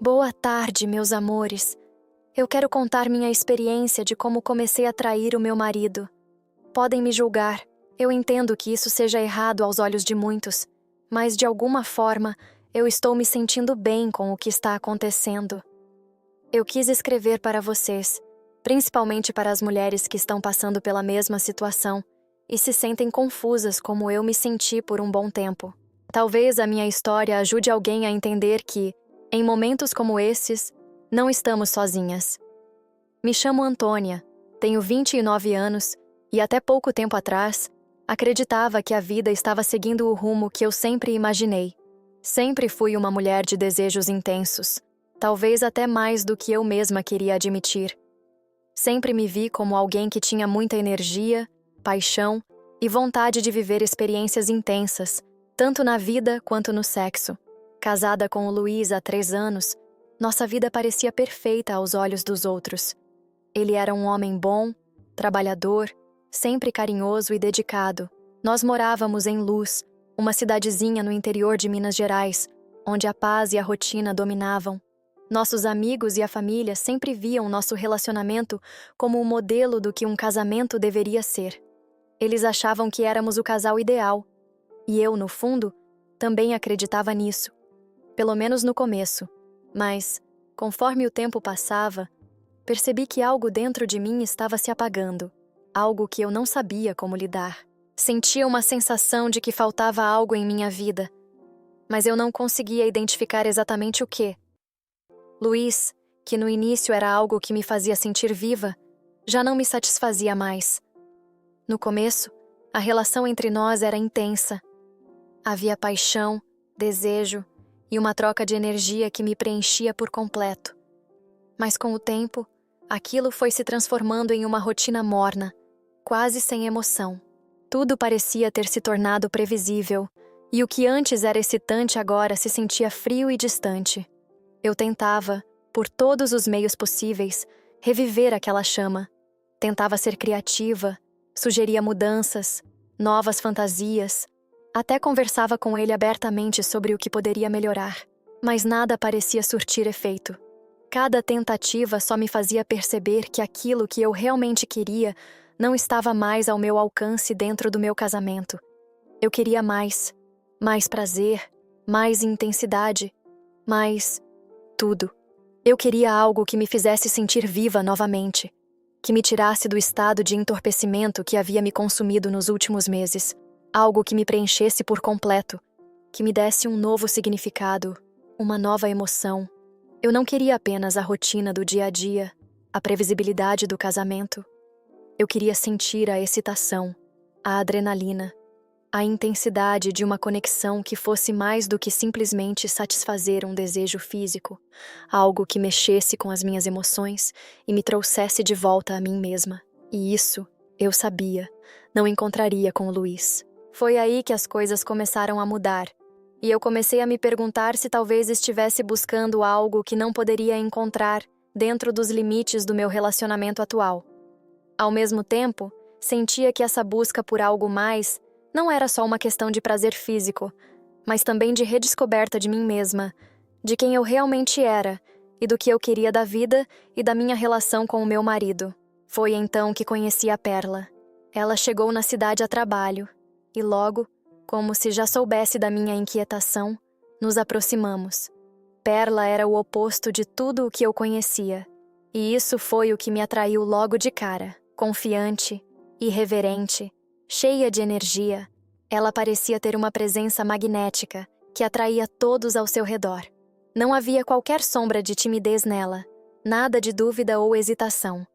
Boa tarde, meus amores. Eu quero contar minha experiência de como comecei a trair o meu marido. Podem me julgar. Eu entendo que isso seja errado aos olhos de muitos, mas de alguma forma eu estou me sentindo bem com o que está acontecendo. Eu quis escrever para vocês, principalmente para as mulheres que estão passando pela mesma situação e se sentem confusas como eu me senti por um bom tempo. Talvez a minha história ajude alguém a entender que, em momentos como esses, não estamos sozinhas. Me chamo Antônia, tenho 29 anos e até pouco tempo atrás, acreditava que a vida estava seguindo o rumo que eu sempre imaginei. Sempre fui uma mulher de desejos intensos, talvez até mais do que eu mesma queria admitir. Sempre me vi como alguém que tinha muita energia, paixão e vontade de viver experiências intensas, tanto na vida quanto no sexo. Casada com o Luiz há 3 anos, nossa vida parecia perfeita aos olhos dos outros. Ele era um homem bom, trabalhador, sempre carinhoso e dedicado. Nós morávamos em Luz, uma cidadezinha no interior de Minas Gerais, onde a paz e a rotina dominavam. Nossos amigos e a família sempre viam nosso relacionamento como o modelo do que um casamento deveria ser. Eles achavam que éramos o casal ideal, e eu, no fundo, também acreditava nisso. Pelo menos no começo. Mas, conforme o tempo passava, percebi que algo dentro de mim estava se apagando. Algo que eu não sabia como lidar. Sentia uma sensação de que faltava algo em minha vida, mas eu não conseguia identificar exatamente o que. Luiz, que no início era algo que me fazia sentir viva, já não me satisfazia mais. No começo, a relação entre nós era intensa. Havia paixão, desejo e uma troca de energia que me preenchia por completo. Mas com o tempo, aquilo foi se transformando em uma rotina morna, quase sem emoção. Tudo parecia ter se tornado previsível, e o que antes era excitante agora se sentia frio e distante. Eu tentava, por todos os meios possíveis, reviver aquela chama. Tentava ser criativa, sugeria mudanças, novas fantasias, até conversava com ele abertamente sobre o que poderia melhorar, mas nada parecia surtir efeito. Cada tentativa só me fazia perceber que aquilo que eu realmente queria não estava mais ao meu alcance dentro do meu casamento. Eu queria mais prazer, mais intensidade, mais tudo. Eu queria algo que me fizesse sentir viva novamente, que me tirasse do estado de entorpecimento que havia me consumido nos últimos meses, algo que me preenchesse por completo, que me desse um novo significado, uma nova emoção. Eu não queria apenas a rotina do dia a dia, a previsibilidade do casamento. Eu queria sentir a excitação, a adrenalina, a intensidade de uma conexão que fosse mais do que simplesmente satisfazer um desejo físico, algo que mexesse com as minhas emoções e me trouxesse de volta a mim mesma. E isso, eu sabia, não encontraria com o Luiz. Foi aí que as coisas começaram a mudar, e eu comecei a me perguntar se talvez estivesse buscando algo que não poderia encontrar dentro dos limites do meu relacionamento atual. Ao mesmo tempo, sentia que essa busca por algo mais não era só uma questão de prazer físico, mas também de redescoberta de mim mesma, de quem eu realmente era e do que eu queria da vida e da minha relação com o meu marido. Foi então que conheci a Perla. Ela chegou na cidade a trabalho e logo, como se já soubesse da minha inquietação, nos aproximamos. Perla era o oposto de tudo o que eu conhecia, e isso foi o que me atraiu logo de cara. Confiante, irreverente, cheia de energia, ela parecia ter uma presença magnética que atraía todos ao seu redor. Não havia qualquer sombra de timidez nela, nada de dúvida ou hesitação.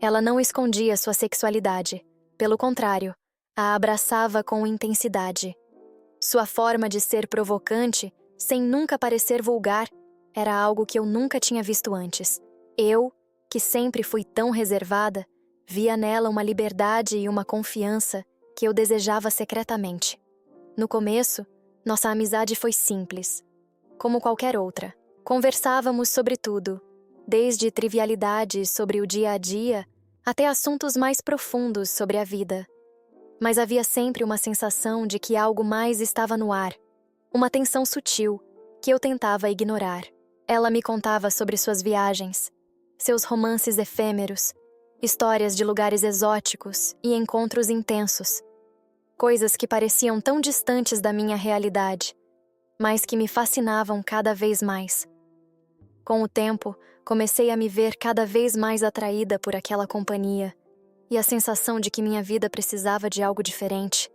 Ela não escondia sua sexualidade, pelo contrário, a abraçava com intensidade. Sua forma de ser provocante, sem nunca parecer vulgar, era algo que eu nunca tinha visto antes. Eu, que sempre fui tão reservada, via nela uma liberdade e uma confiança que eu desejava secretamente. No começo, nossa amizade foi simples, como qualquer outra. Conversávamos sobre tudo, desde trivialidades sobre o dia a dia até assuntos mais profundos sobre a vida. Mas havia sempre uma sensação de que algo mais estava no ar, uma tensão sutil que eu tentava ignorar. Ela me contava sobre suas viagens, seus romances efêmeros, histórias de lugares exóticos e encontros intensos. Coisas que pareciam tão distantes da minha realidade, mas que me fascinavam cada vez mais. Com o tempo, comecei a me ver cada vez mais atraída por aquela companhia, e a sensação de que minha vida precisava de algo diferente,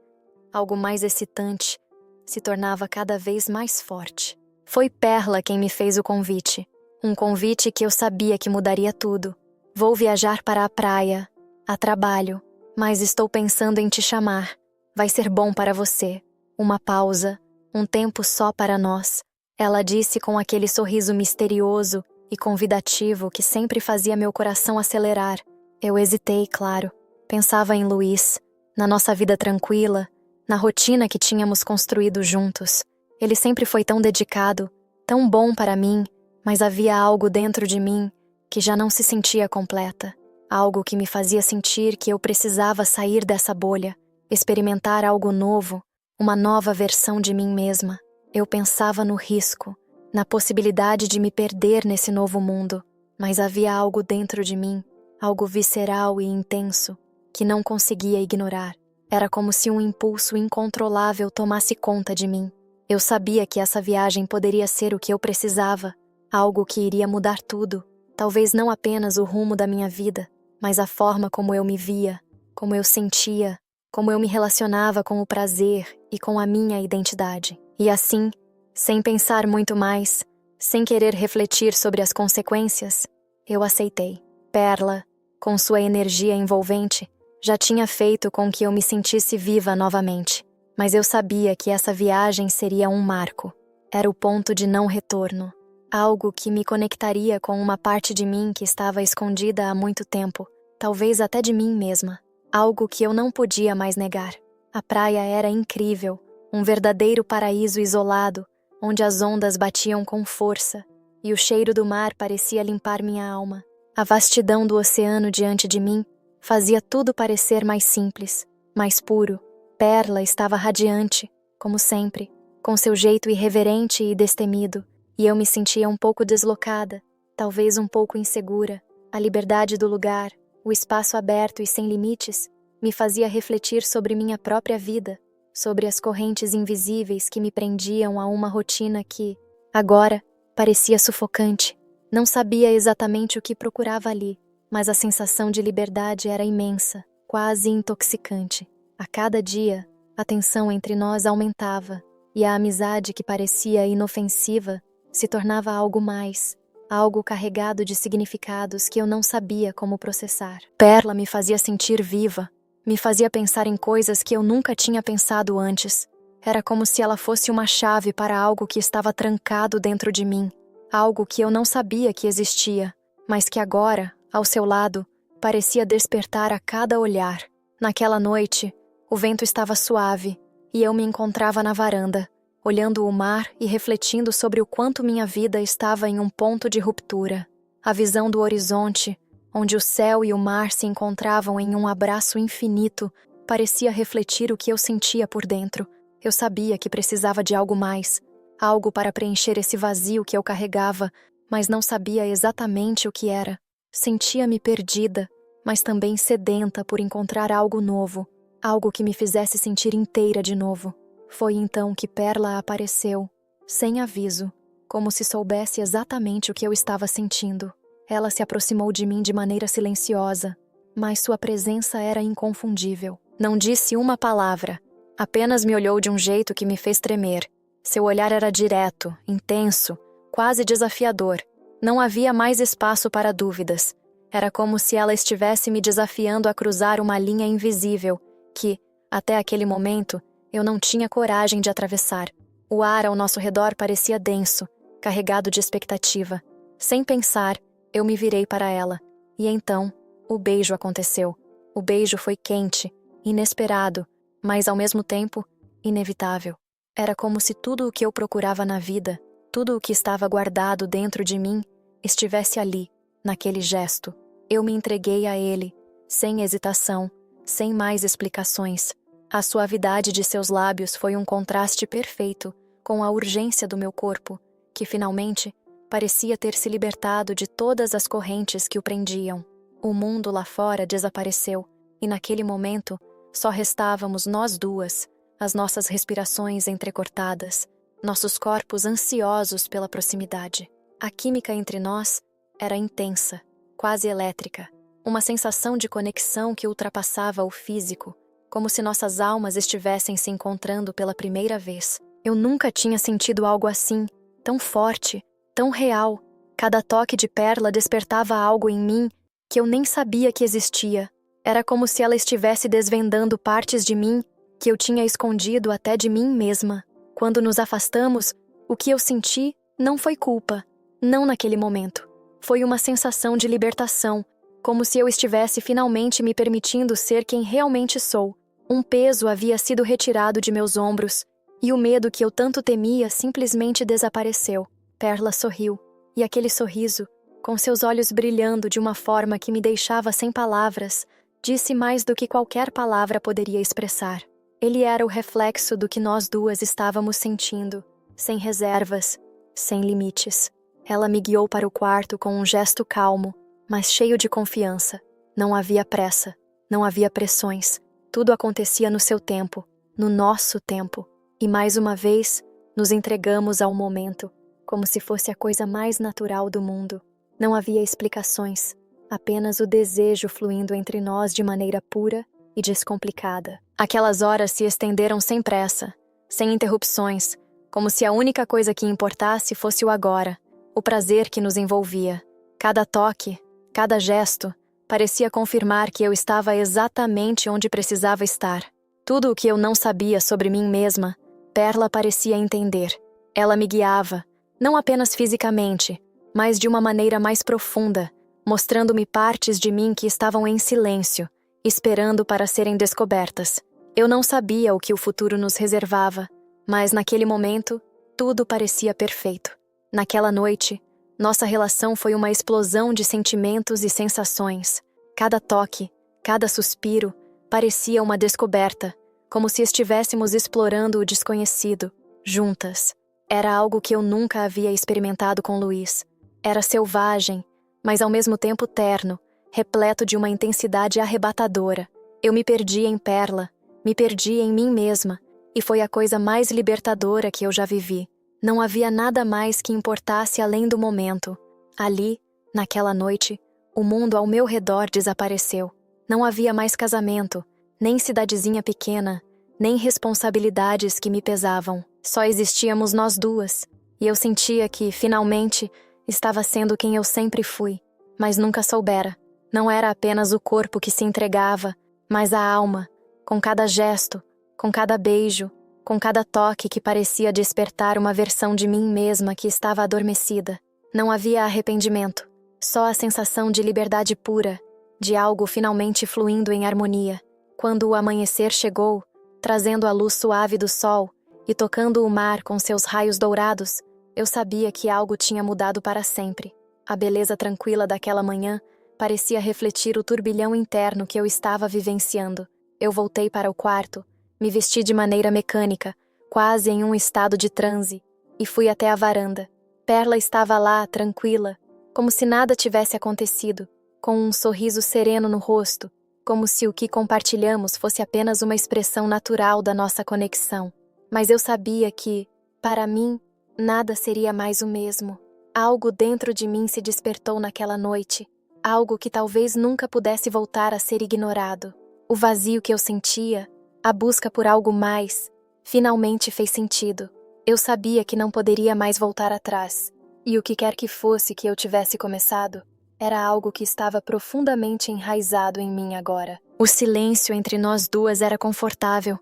algo mais excitante, se tornava cada vez mais forte. Foi Perla quem me fez o convite, um convite que eu sabia que mudaria tudo. Vou viajar para a praia, a trabalho, mas estou pensando em te chamar. Vai ser bom para você. Uma pausa, um tempo só para nós. Ela disse com aquele sorriso misterioso e convidativo que sempre fazia meu coração acelerar. Eu hesitei, claro. Pensava em Luiz, na nossa vida tranquila, na rotina que tínhamos construído juntos. Ele sempre foi tão dedicado, tão bom para mim, mas havia algo dentro de mim que já não se sentia completa. Algo que me fazia sentir que eu precisava sair dessa bolha, experimentar algo novo, uma nova versão de mim mesma. Eu pensava no risco, na possibilidade de me perder nesse novo mundo, mas havia algo dentro de mim, algo visceral e intenso, que não conseguia ignorar. Era como se um impulso incontrolável tomasse conta de mim. Eu sabia que essa viagem poderia ser o que eu precisava, algo que iria mudar tudo, talvez não apenas o rumo da minha vida, mas a forma como eu me via, como eu sentia, como eu me relacionava com o prazer e com a minha identidade. E assim, sem pensar muito mais, sem querer refletir sobre as consequências, eu aceitei. Perla, com sua energia envolvente, já tinha feito com que eu me sentisse viva novamente. Mas eu sabia que essa viagem seria um marco. Era o ponto de não retorno. Algo que me conectaria com uma parte de mim que estava escondida há muito tempo, talvez até de mim mesma. Algo que eu não podia mais negar. A praia era incrível, um verdadeiro paraíso isolado, onde as ondas batiam com força e o cheiro do mar parecia limpar minha alma. A vastidão do oceano diante de mim fazia tudo parecer mais simples, mais puro. Perla estava radiante, como sempre, com seu jeito irreverente e destemido, e eu me sentia um pouco deslocada, talvez um pouco insegura. A liberdade do lugar, o espaço aberto e sem limites, me fazia refletir sobre minha própria vida, sobre as correntes invisíveis que me prendiam a uma rotina que, agora, parecia sufocante. Não sabia exatamente o que procurava ali, mas a sensação de liberdade era imensa, quase intoxicante. A cada dia, a tensão entre nós aumentava, e a amizade que parecia inofensiva se tornava algo mais, algo carregado de significados que eu não sabia como processar. Perla me fazia sentir viva, me fazia pensar em coisas que eu nunca tinha pensado antes. Era como se ela fosse uma chave para algo que estava trancado dentro de mim, algo que eu não sabia que existia, mas que agora, ao seu lado, parecia despertar a cada olhar. Naquela noite, o vento estava suave e eu me encontrava na varanda, olhando o mar e refletindo sobre o quanto minha vida estava em um ponto de ruptura. A visão do horizonte, onde o céu e o mar se encontravam em um abraço infinito, parecia refletir o que eu sentia por dentro. Eu sabia que precisava de algo mais, algo para preencher esse vazio que eu carregava, mas não sabia exatamente o que era. Sentia-me perdida, mas também sedenta por encontrar algo novo, algo que me fizesse sentir inteira de novo. Foi então que Perla apareceu, sem aviso, como se soubesse exatamente o que eu estava sentindo. Ela se aproximou de mim de maneira silenciosa, mas sua presença era inconfundível. Não disse uma palavra, apenas me olhou de um jeito que me fez tremer. Seu olhar era direto, intenso, quase desafiador. Não havia mais espaço para dúvidas. Era como se ela estivesse me desafiando a cruzar uma linha invisível que, até aquele momento, eu não tinha coragem de atravessar. O ar ao nosso redor parecia denso, carregado de expectativa. Sem pensar, eu me virei para ela. E então, o beijo aconteceu. O beijo foi quente, inesperado, mas ao mesmo tempo, inevitável. Era como se tudo o que eu procurava na vida, tudo o que estava guardado dentro de mim, estivesse ali, naquele gesto. Eu me entreguei a ele, sem hesitação, sem mais explicações. A suavidade de seus lábios foi um contraste perfeito com a urgência do meu corpo, que finalmente parecia ter se libertado de todas as correntes que o prendiam. O mundo lá fora desapareceu, e naquele momento só restávamos nós duas, as nossas respirações entrecortadas, nossos corpos ansiosos pela proximidade. A química entre nós era intensa, quase elétrica, uma sensação de conexão que ultrapassava o físico, como se nossas almas estivessem se encontrando pela primeira vez. Eu nunca tinha sentido algo assim, tão forte, tão real. Cada toque de Perla despertava algo em mim que eu nem sabia que existia. Era como se ela estivesse desvendando partes de mim que eu tinha escondido até de mim mesma. Quando nos afastamos, o que eu senti não foi culpa, não naquele momento. Foi uma sensação de libertação, como se eu estivesse finalmente me permitindo ser quem realmente sou. Um peso havia sido retirado de meus ombros, e o medo que eu tanto temia simplesmente desapareceu. Perla sorriu, e aquele sorriso, com seus olhos brilhando de uma forma que me deixava sem palavras, disse mais do que qualquer palavra poderia expressar. Ele era o reflexo do que nós duas estávamos sentindo, sem reservas, sem limites. Ela me guiou para o quarto com um gesto calmo, mas cheio de confiança. Não havia pressa, não havia pressões. Tudo acontecia no seu tempo, no nosso tempo. E mais uma vez, nos entregamos ao momento, como se fosse a coisa mais natural do mundo. Não havia explicações, apenas o desejo fluindo entre nós de maneira pura e descomplicada. Aquelas horas se estenderam sem pressa, sem interrupções, como se a única coisa que importasse fosse o agora, o prazer que nos envolvia. Cada toque, cada gesto, parecia confirmar que eu estava exatamente onde precisava estar. Tudo o que eu não sabia sobre mim mesma, Perla parecia entender. Ela me guiava, não apenas fisicamente, mas de uma maneira mais profunda, mostrando-me partes de mim que estavam em silêncio, esperando para serem descobertas. Eu não sabia o que o futuro nos reservava, mas naquele momento, tudo parecia perfeito. Naquela noite, nossa relação foi uma explosão de sentimentos e sensações. Cada toque, cada suspiro, parecia uma descoberta, como se estivéssemos explorando o desconhecido, juntas. Era algo que eu nunca havia experimentado com Luiz. Era selvagem, mas ao mesmo tempo terno, repleto de uma intensidade arrebatadora. Eu me perdi em Perla, me perdi em mim mesma, e foi a coisa mais libertadora que eu já vivi. Não havia nada mais que importasse além do momento. Ali, naquela noite, o mundo ao meu redor desapareceu. Não havia mais casamento, nem cidadezinha pequena, nem responsabilidades que me pesavam. Só existíamos nós duas, e eu sentia que, finalmente, estava sendo quem eu sempre fui, mas nunca soubera. Não era apenas o corpo que se entregava, mas a alma, com cada gesto, com cada beijo, com cada toque que parecia despertar uma versão de mim mesma que estava adormecida. Não havia arrependimento, só a sensação de liberdade pura, de algo finalmente fluindo em harmonia. Quando o amanhecer chegou, trazendo a luz suave do sol e tocando o mar com seus raios dourados, eu sabia que algo tinha mudado para sempre. A beleza tranquila daquela manhã parecia refletir o turbilhão interno que eu estava vivenciando. Eu voltei para o quarto, me vesti de maneira mecânica, quase em um estado de transe, e fui até a varanda. Perla estava lá, tranquila, como se nada tivesse acontecido, com um sorriso sereno no rosto, como se o que compartilhamos fosse apenas uma expressão natural da nossa conexão. Mas eu sabia que, para mim, nada seria mais o mesmo. Algo dentro de mim se despertou naquela noite, algo que talvez nunca pudesse voltar a ser ignorado. O vazio que eu sentia, a busca por algo mais, finalmente fez sentido. Eu sabia que não poderia mais voltar atrás, e o que quer que fosse que eu tivesse começado, era algo que estava profundamente enraizado em mim agora. O silêncio entre nós duas era confortável,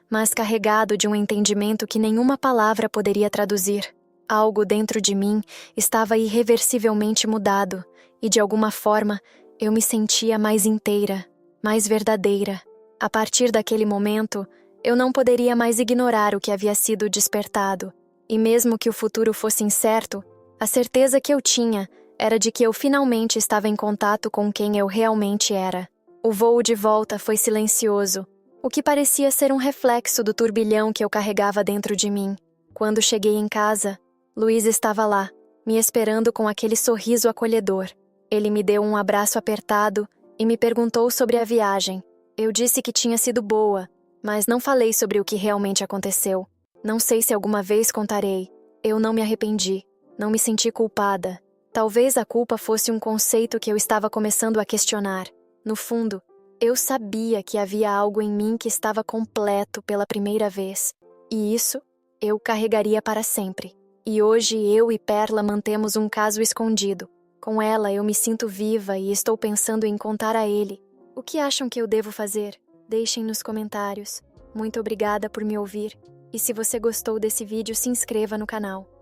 mas carregado de um entendimento que nenhuma palavra poderia traduzir. Algo dentro de mim estava irreversivelmente mudado, e de alguma forma eu me sentia mais inteira, mais verdadeira. A partir daquele momento, eu não poderia mais ignorar o que havia sido despertado, e mesmo que o futuro fosse incerto, a certeza que eu tinha era de que eu finalmente estava em contato com quem eu realmente era. O voo de volta foi silencioso, o que parecia ser um reflexo do turbilhão que eu carregava dentro de mim. Quando cheguei em casa, Luiz estava lá, me esperando com aquele sorriso acolhedor. Ele me deu um abraço apertado e me perguntou sobre a viagem. Eu disse que tinha sido boa, mas não falei sobre o que realmente aconteceu. Não sei se alguma vez contarei. Eu não me arrependi, não me senti culpada. Talvez a culpa fosse um conceito que eu estava começando a questionar. No fundo, eu sabia que havia algo em mim que estava completo pela primeira vez. E isso eu carregaria para sempre. E hoje eu e Perla mantemos um caso escondido. Com ela eu me sinto viva e estou pensando em contar a ele. O que acham que eu devo fazer? Deixem nos comentários. Muito obrigada por me ouvir. E se você gostou desse vídeo, se inscreva no canal.